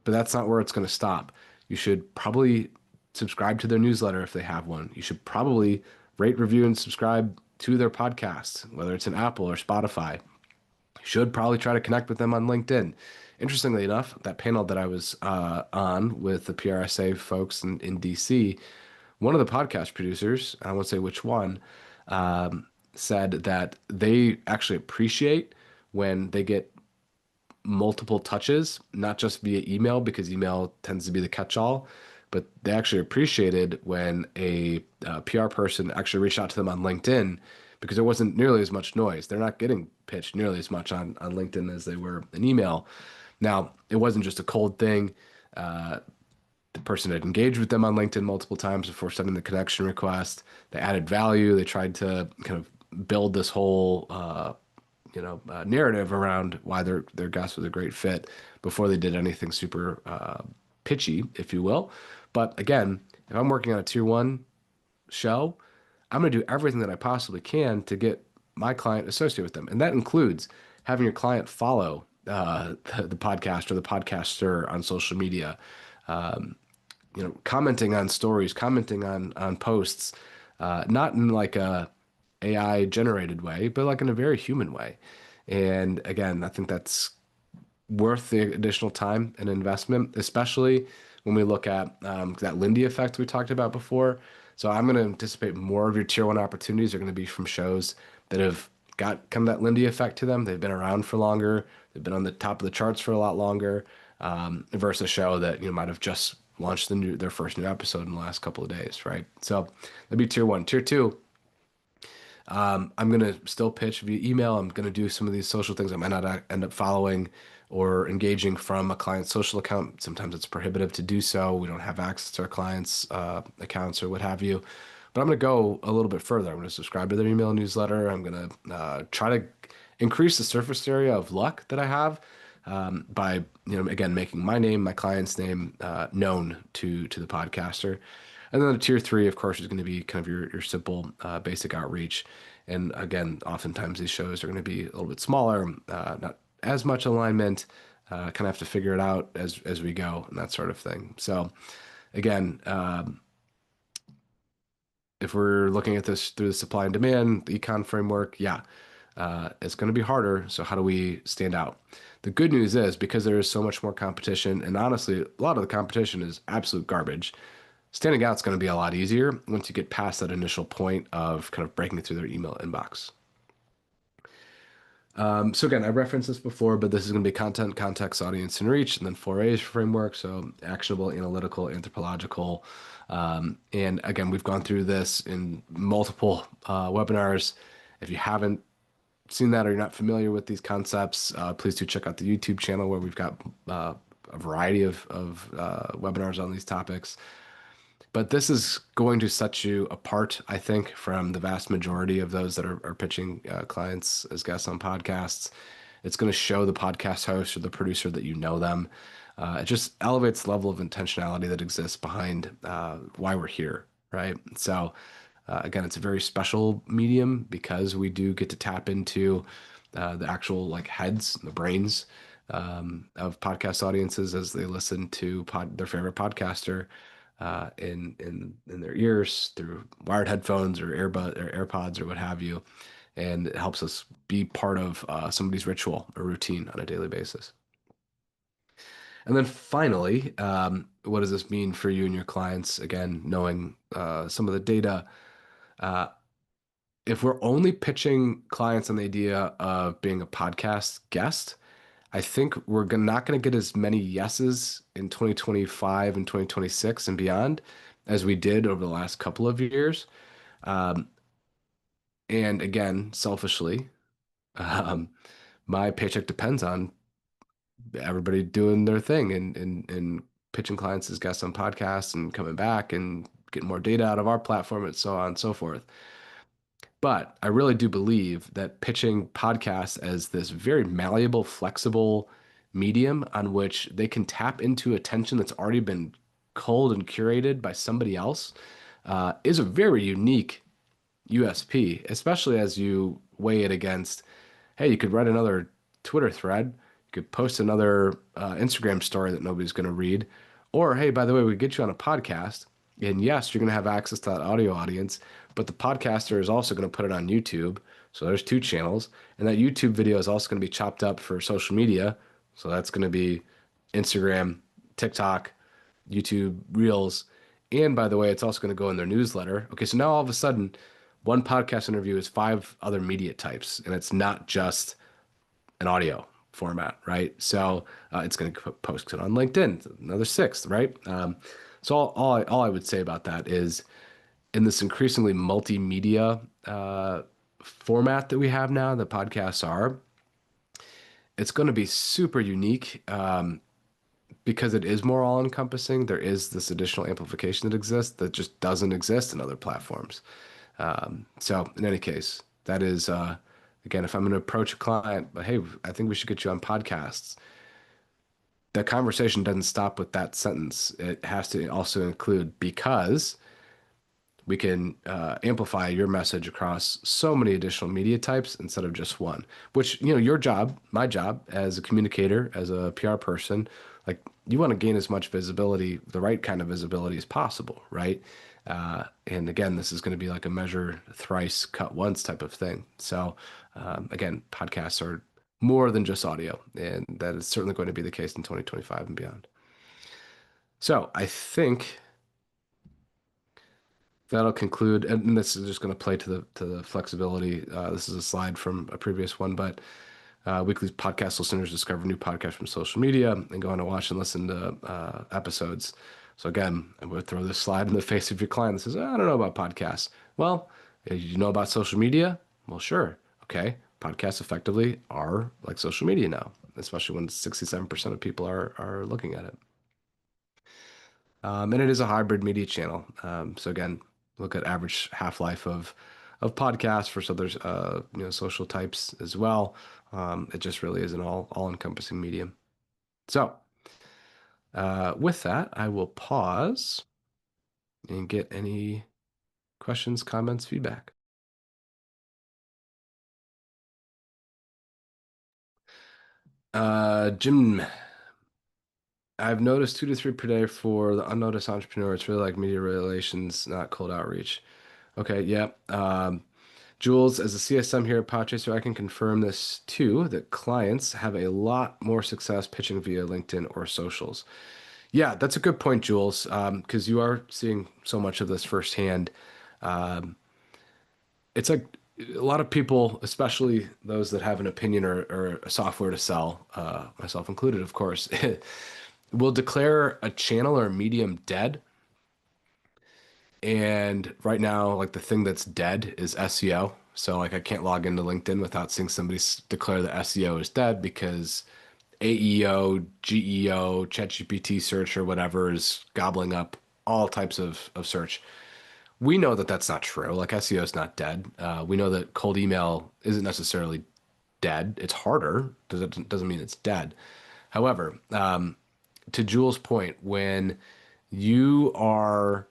that's not where it's going to stop. You should probably subscribe to their newsletter if they have one. You should probably rate, review, and subscribe to their podcast, whether it's an Apple or Spotify. You should probably try to connect with them on LinkedIn. Interestingly enough, that panel that I was on with the PRSA folks in DC, one of the podcast producers, I won't say which one, said that they actually appreciate when they get multiple touches, not just via email, because email tends to be the catch-all, but they actually appreciated when a PR person actually reached out to them on LinkedIn because there wasn't nearly as much noise. They're not getting pitched nearly as much on LinkedIn as they were in email. Now, it wasn't just a cold thing. The person had engaged with them on LinkedIn multiple times before sending the connection request. They added value. They tried to kind of build this whole narrative around why their guest was a great fit before they did anything super pitchy, if you will. But again, if I'm working on a tier one show, I'm going to do everything that I possibly can to get my client associated with them, and that includes having your client follow the podcast or the podcaster on social media. Commenting on stories, commenting on posts, not in like a AI generated way, but like in a very human way. And again, I think that's worth the additional time and investment, especially when we look at that Lindy effect we talked about before. So I'm going to anticipate more of your tier one opportunities are going to be from shows that have got kind of that Lindy effect to them. They've been around for longer. They've been on the top of the charts for a lot longer, versus a show that might have just launched their first new episode in the last couple of days, right? So that'd be tier one. Tier two, I'm going to still pitch via email. I'm going to do some of these social things I might not end up following or engaging from a client's social account. Sometimes it's prohibitive to do so. We don't have access to our clients' accounts or what have you. But I'm going to go a little bit further. I'm going to subscribe to their email newsletter. I'm going to try to increase the surface area of luck that I have by, again, making my name, my client's name known to the podcaster. And then the tier three, of course, is going to be kind of your simple basic outreach. And again, oftentimes these shows are going to be a little bit smaller, not as much alignment, kind of have to figure it out as we go and that sort of thing. So again, if we're looking at this through the supply and demand, the econ framework, yeah, it's going to be harder. So how do we stand out? The good news is because there is so much more competition, and honestly, a lot of the competition is absolute garbage. Standing out is going to be a lot easier once you get past that initial point of kind of breaking through their email inbox. So again, I referenced this before, but this is going to be content, context, audience, and reach, and then 4A's framework. So actionable, analytical, anthropological. And again, we've gone through this in multiple webinars. If you haven't seen that or you're not familiar with these concepts, please do check out the YouTube channel where we've got a variety of webinars on these topics. But this is going to set you apart, I think, from the vast majority of those that are pitching clients as guests on podcasts. It's going to show the podcast host or the producer that you know them. It just elevates the level of intentionality that exists behind why we're here, right? So, again, it's a very special medium because we do get to tap into the actual like heads, the brains of podcast audiences as they listen to their favorite podcaster in their ears through wired headphones or AirPods or what have you, and it helps us be part of somebody's ritual or routine on a daily basis. And then finally, what does this mean for you and your clients? Again, knowing some of the data. If we're only pitching clients on the idea of being a podcast guest, I think we're not going to get as many yeses in 2025 and 2026 and beyond as we did over the last couple of years. Um, and again, selfishly, um, my paycheck depends on everybody doing their thing and pitching clients as guests on podcasts and coming back and getting more data out of our platform and so on and so forth. But I really do believe that pitching podcasts as this very malleable, flexible medium on which they can tap into attention that's already been culled and curated by somebody else is a very unique USP, especially as you weigh it against, hey, you could write another Twitter thread, you could post another Instagram story that nobody's going to read, or hey, by the way, we get you on a podcast, and yes, you're going to have access to that audio audience, but the podcaster is also going to put it on YouTube. So there's two channels, and that YouTube video is also going to be chopped up for social media. So that's going to be Instagram, TikTok, YouTube Reels. And by the way, it's also going to go in their newsletter. Okay, so now all of a sudden, one podcast interview is five other media types, and it's not just an audio format, right? So it's going to post it on LinkedIn, another sixth, right? So all I would say about that is in this increasingly multimedia format that we have now, that podcasts are, it's going to be super unique because it is more all-encompassing. There is this additional amplification that exists that just doesn't exist in other platforms. So in any case, that is again, if I'm going to approach a client, but hey, I think we should get you on podcasts. The conversation doesn't stop with that sentence. It has to also include because we can amplify your message across so many additional media types instead of just one, which, your job, my job as a communicator, as a PR person, like you want to gain as much visibility, the right kind of visibility as possible, right? And again, this is going to be like a measure thrice, cut once type of thing. So again, podcasts are more than just audio, and that is certainly going to be the case in 2025 and beyond. So I think that'll conclude, and this is just going to play to the flexibility. This is a slide from a previous one, but weekly podcast listeners discover new podcasts from social media and go on to watch and listen to episodes. So again, I would throw this slide in the face of your client that says, I don't know about podcasts. Well, you know about social media? Well, sure. Okay. Podcasts effectively are like social media now, especially when 67% of people are looking at it. And it is a hybrid media channel. So again, look at average half-life of podcasts for so there's social types as well. It just really is an all-encompassing medium. So with that, I will pause and get any questions, comments, feedback. Jim, I've noticed 2 to 3 per day for the unnoticed entrepreneur. It's really like media relations, not cold outreach. Okay, yeah. Jules, as a CSM here at Podchaser, I can confirm this too, that clients have a lot more success pitching via LinkedIn or socials. Yeah, that's a good point, Jules, because you are seeing so much of this firsthand. Um, it's like a lot of people, especially those that have an opinion or a software to sell, myself included, of course, will declare a channel or a medium dead. And right now, like the thing that's dead is SEO. So like I can't log into LinkedIn without seeing somebody declare that SEO is dead because AEO, GEO, ChatGPT search or whatever is gobbling up all types of search. We know that that's not true. Like SEO is not dead. We know that cold email isn't necessarily dead. It's harder. Doesn't mean it's dead. However, to Jules' point, when you are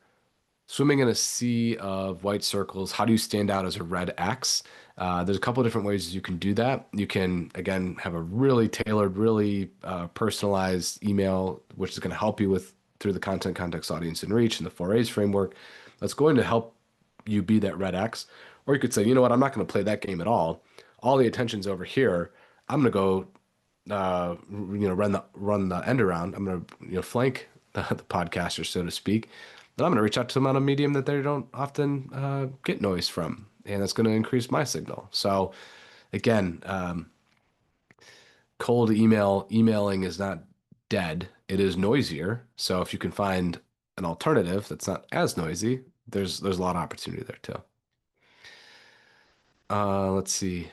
swimming in a sea of white circles, how do you stand out as a red X? There's a couple of different ways you can do that. You can, again, have a really tailored, really personalized email, which is going to help you with through the content, context, audience, and reach and the 4A's framework. That's going to help you be that red X. Or you could say, you know what, I'm not going to play that game at all. All the attention's over here. I'm going to go run the end around. I'm gonna flank the podcaster, so to speak. Then I'm gonna reach out to them on a medium that they don't often get noise from, and that's gonna increase my signal. So again, cold emailing is not dead. It is noisier. So if you can find an alternative that's not as noisy, there's a lot of opportunity there too. Let's see.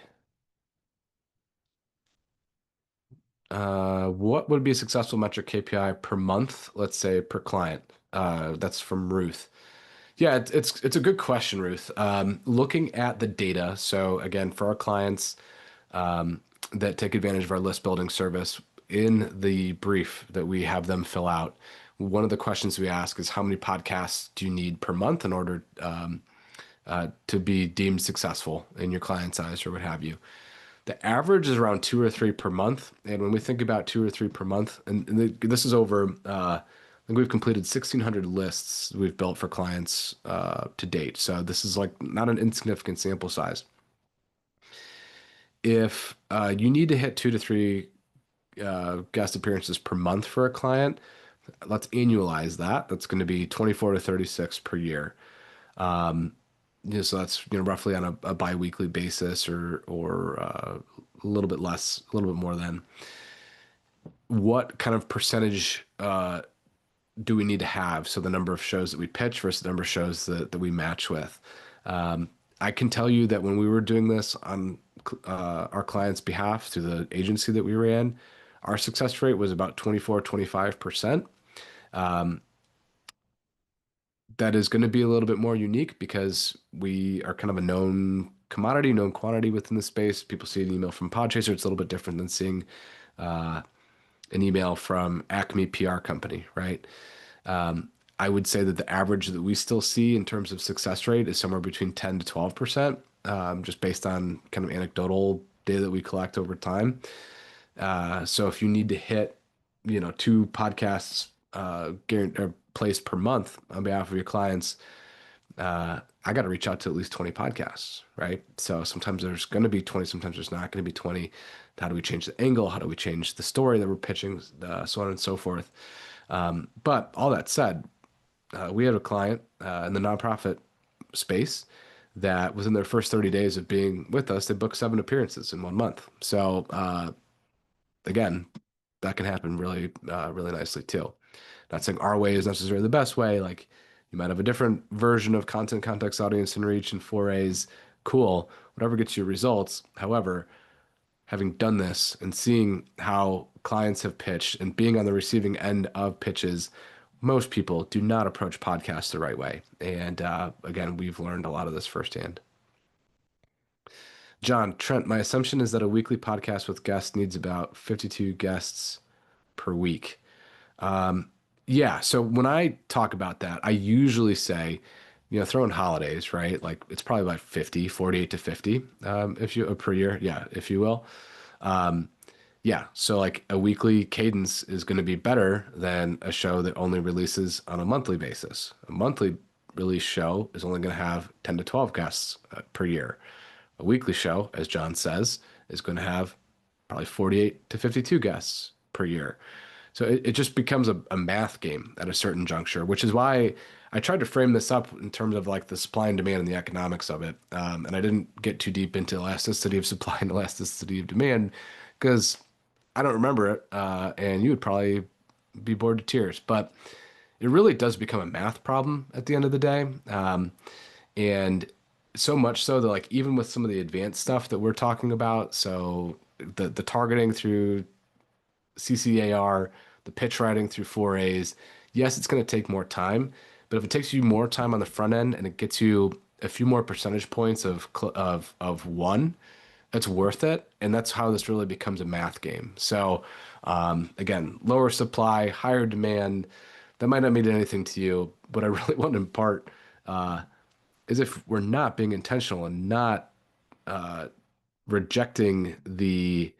What would be a successful metric KPI per month, let's say per client? That's from Ruth. Yeah, it's a good question, Ruth. Looking at the data, so again, for our clients that take advantage of our list building service, in the brief that we have them fill out, one of the questions we ask is how many podcasts do you need per month in order to be deemed successful in your client's eyes or what have you. The average is around two or three per month. And when we think about two or three per month, this is over, I think we've completed 1,600 lists we've built for clients to date. So this is like not an insignificant sample size. If you need to hit two to three guest appearances per month for a client, let's annualize that. That's going to be 24 to 36 per year. So that's roughly on a biweekly basis or a little bit less, a little bit more than. What kind of percentage do we need to have? So the number of shows that we pitch versus the number of shows that we match with. I can tell you that when we were doing this on our clients' behalf through the agency that we ran, our success rate was about 24, 25%. That is going to be a little bit more unique because we are kind of a known commodity, known quantity within the space. People see an email from Podchaser. It's a little bit different than seeing an email from Acme PR company, right? I would say that the average that we still see in terms of success rate is somewhere between 10 to 12%, just based on kind of anecdotal data that we collect over time. So if you need to hit, two podcasts guaranteed or placed per month on behalf of your clients, I got to reach out to at least 20 podcasts, right? So sometimes there's going to be 20, sometimes there's not going to be 20. How do we change the angle? How do we change the story that we're pitching? So on and so forth. But all that said, we had a client in the nonprofit space that within their first 30 days of being with us, they booked 7 appearances in 1 month. So again, that can happen really, really nicely too. Not saying our way is necessarily the best way. Like you might have a different version of content, context, audience, and reach and forays. Cool. Whatever gets you results. However, having done this and seeing how clients have pitched and being on the receiving end of pitches, most people do not approach podcasts the right way. And again, we've learned a lot of this firsthand. John, Trent, my assumption is that a weekly podcast with guests needs about 52 guests per week. Yeah, so when I talk about that, I usually say, throw in holidays, right? Like it's probably about 50, 48 to 50, if you per year. Yeah, if you will. Yeah, so like a weekly cadence is going to be better than a show that only releases on a monthly basis. A monthly release show is only going to have 10 to 12 guests per year. A weekly show, as John says, is going to have probably 48 to 52 guests per year. So it just becomes a math game at a certain juncture, which is why I tried to frame this up in terms of like the supply and demand and the economics of it. And I didn't get too deep into elasticity of supply and elasticity of demand because I don't remember it. And you would probably be bored to tears. But it really does become a math problem at the end of the day. And so much so that like even with some of the advanced stuff that we're talking about, so the targeting through CCAR, the pitch writing through 4As. Yes, it's going to take more time, but if it takes you more time on the front end and it gets you a few more percentage points of one, it's worth it. And that's how this really becomes a math game. So again, lower supply, higher demand. That might not mean anything to you. What I really want to impart is if we're not being intentional and not rejecting the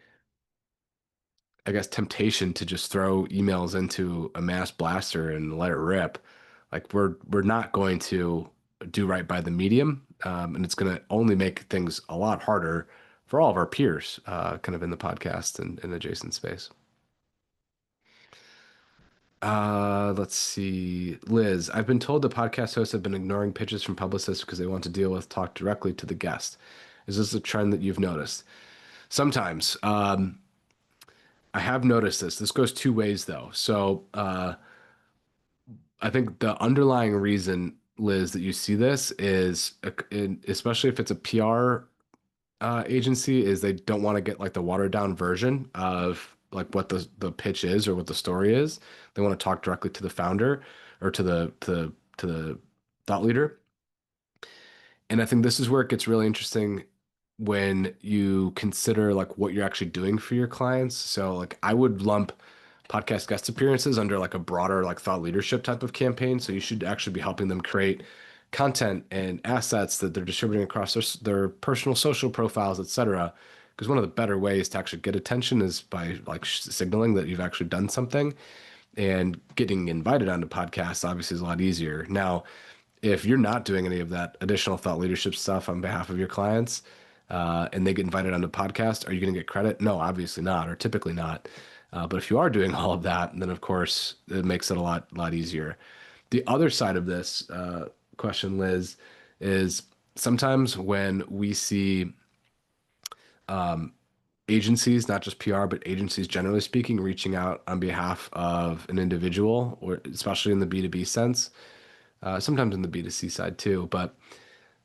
I guess temptation to just throw emails into a mass blaster and let it rip. Like we're not going to do right by the medium, and it's going to only make things a lot harder for all of our peers, kind of in the podcast and adjacent space. Let's see. Liz, I've been told the podcast hosts have been ignoring pitches from publicists because they want to deal with talk directly to the guest. Is this a trend that you've noticed? Sometimes. I have noticed this. This goes two ways though. So I think the underlying reason, Liz, that you see this is, especially if it's a PR agency, is they don't want to get like the watered down version of like what the pitch is or what the story is. They want to talk directly to the founder or to the thought leader. And I think this is where it gets really interesting when you consider like what you're actually doing for your clients. So like I would lump podcast guest appearances under like a broader like thought leadership type of campaign. So you should actually be helping them create content and assets that they're distributing across their personal social profiles, etc. Because one of the better ways to actually get attention is by like signaling that you've actually done something, and getting invited onto podcasts obviously is a lot easier. Now, if you're not doing any of that additional thought leadership stuff on behalf of your clients, and they get invited onto podcast, are you going to get credit? No, obviously not, or typically not. But if you are doing all of that, then of course it makes it a lot easier. The other side of this question, Liz, is sometimes when we see agencies, not just PR, but agencies generally speaking, reaching out on behalf of an individual, or especially in the B2B sense, sometimes in the B2C side too, but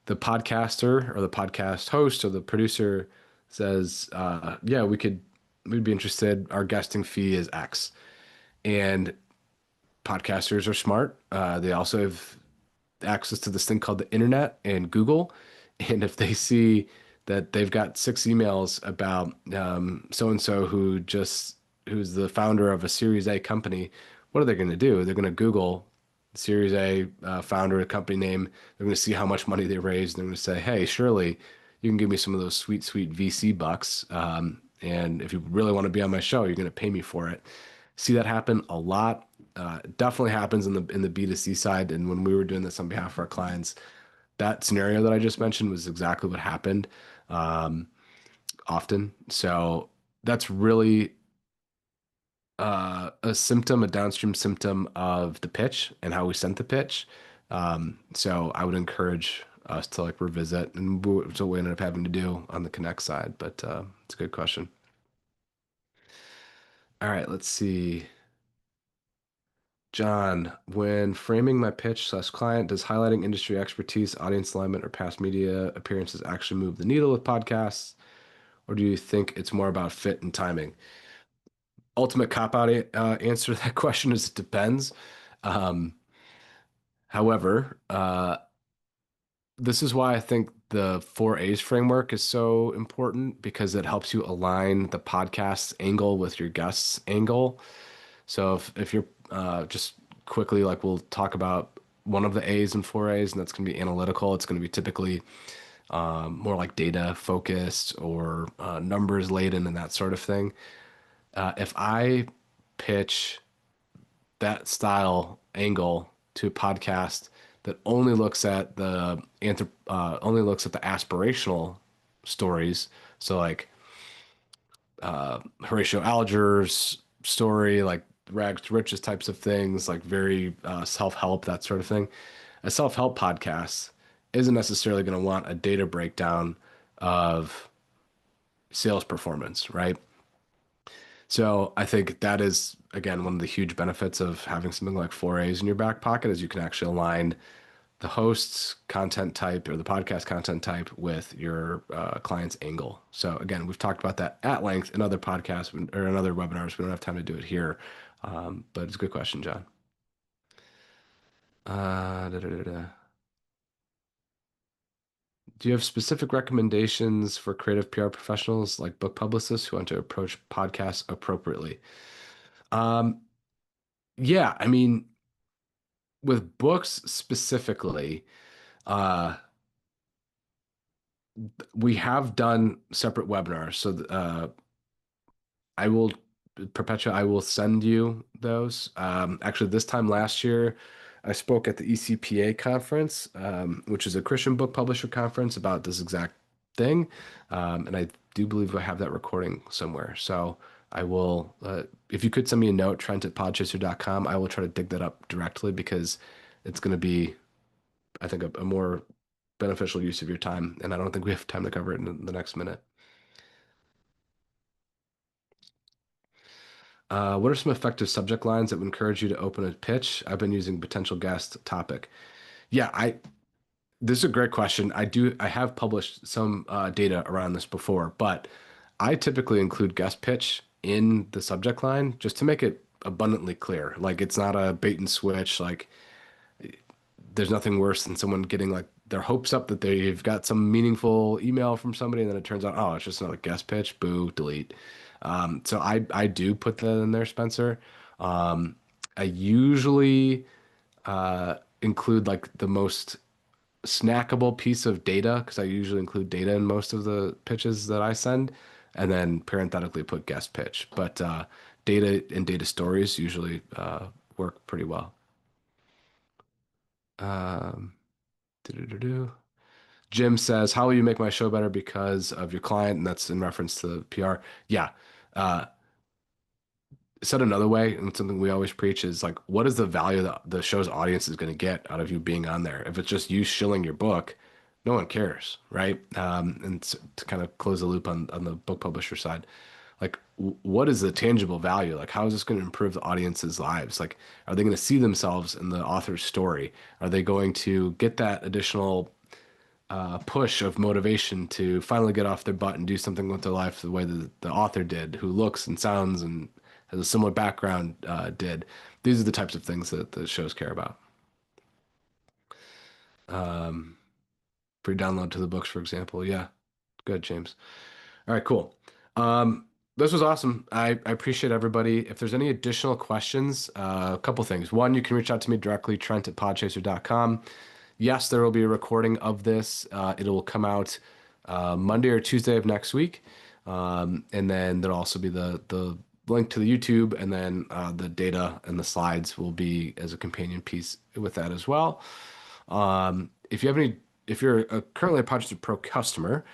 the podcaster or the podcast host or the producer says, yeah, we'd be interested. Our guesting fee is X. And podcasters are smart. They also have access to this thing called the internet and Google. And if they see that they've got 6 emails about so and so who's the founder of a Series A company, what are they going to do? They're going to Google Series A founder, company name. They're going to see how much money they raised. They're going to say, hey, surely you can give me some of those sweet VC bucks. And if you really want to be on my show, you're going to pay me for it. See that happen a lot. It definitely happens in the B2C side. And when we were doing this on behalf of our clients, that scenario that I just mentioned was exactly what happened often. So that's really a symptom, a downstream symptom of the pitch and how we sent the pitch. So I would encourage us to like revisit, and it's what we ended up having to do on the Connect side. But it's a good question. All right, let's see. John, when framing my pitch slash client, does highlighting industry expertise, audience alignment, or past media appearances actually move the needle with podcasts? Or do you think it's more about fit and timing? Ultimate cop out answer to that question is it depends. Um, However, this is why I think the 4A's framework is so important because it helps you align the podcast angle with your guest's angle. So if you're just quickly, like we'll talk about one of the A's and 4A's, and that's going to be analytical. It's going to be typically more like data focused or numbers laden and that sort of thing. If I pitch that style angle to a podcast that only looks at the aspirational stories. So like Horatio Alger's story, like rags to riches types of things, like very self-help, that sort of thing. A self-help podcast isn't necessarily going to want a data breakdown of sales performance, right? So I think that is again one of the huge benefits of having something like 4A's in your back pocket is you can actually align the host's content type or the podcast content type with your client's angle. So again, we've talked about that at length in other podcasts or in other webinars. We don't have time to do it here, but it's a good question, John. Da, da, da, da. Do you have specific recommendations for creative PR professionals like book publicists who want to approach podcasts appropriately? Um, yeah, I mean, with books specifically, uh, we have done separate webinars. So I will, Perpetua, I will send you those. Actually, this time last year, I spoke at the ECPA conference, which is a Christian book publisher conference about this exact thing. And I do believe I have that recording somewhere. So I will, if you could send me a note, Trent@podchaser.com, I will try to dig that up directly because it's going to be, I think, a more beneficial use of your time. And I don't think we have time to cover it in the next minute. What are some effective subject lines that would encourage you to open a pitch? I've been using potential guest topic. Yeah, this is a great question. I have published some data around this before, but I typically include guest pitch in the subject line just to make it abundantly clear. Like it's not a bait and switch. Like there's nothing worse than someone getting like their hopes up that they've got some meaningful email from somebody, and then it turns out, oh, it's just another guest pitch. Boo, delete. So I do put that in there, Spencer. I usually include like the most snackable piece of data because I usually include data in most of the pitches that I send, and then parenthetically put guest pitch. But data and data stories usually work pretty well. Um, doo-doo-doo-doo. Jim says, "How will you make my show better because of your client?" And that's in reference to PR. Yeah. Uh, Said another way, and something we always preach is like, what is the value that the show's audience is going to get out of you being on there? If it's just you shilling your book, no one cares, right? To kind of close the loop on the book publisher side, like, what is the tangible value? Like, how is this going to improve the audience's lives? Like, are they going to see themselves in the author's story? Are they going to get that additional push of motivation to finally get off their butt and do something with their life the way that the author did, who looks and sounds and has a similar background did. These are the types of things that the shows care about. Free download to the books, for example. Yeah, good, James. All right, cool. This was awesome. I appreciate everybody. If there's any additional questions, a couple things. One, you can reach out to me directly, Trent at podchaser.com. Yes, there will be a recording of this. It will come out Monday or Tuesday of next week. And then there'll also be the link to the YouTube, and then the data and the slides will be as a companion piece with that as well. If you're currently a Podchaser Pro customer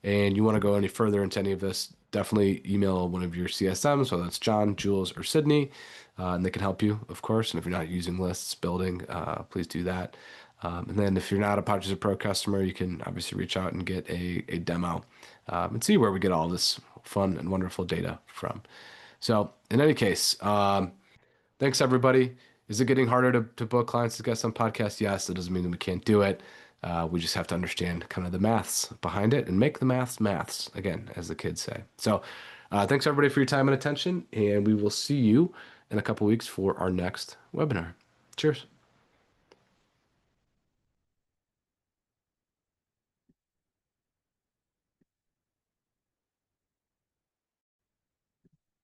and you want to go any further into any of this, definitely email one of your CSMs, whether it's John, Jules, or Sydney, and they can help you, of course. And if you're not using lists building, please do that. And then if you're not a Podchaser Pro customer, you can obviously reach out and get a demo and see where we get all this fun and wonderful data from. So in any case, thanks everybody. Is it getting harder to book clients to guest on podcasts? Yes, it doesn't mean that we can't do it. We just have to understand kind of the maths behind it and make the maths, again, as the kids say. So thanks everybody for your time and attention, and we will see you in a couple weeks for our next webinar. Cheers.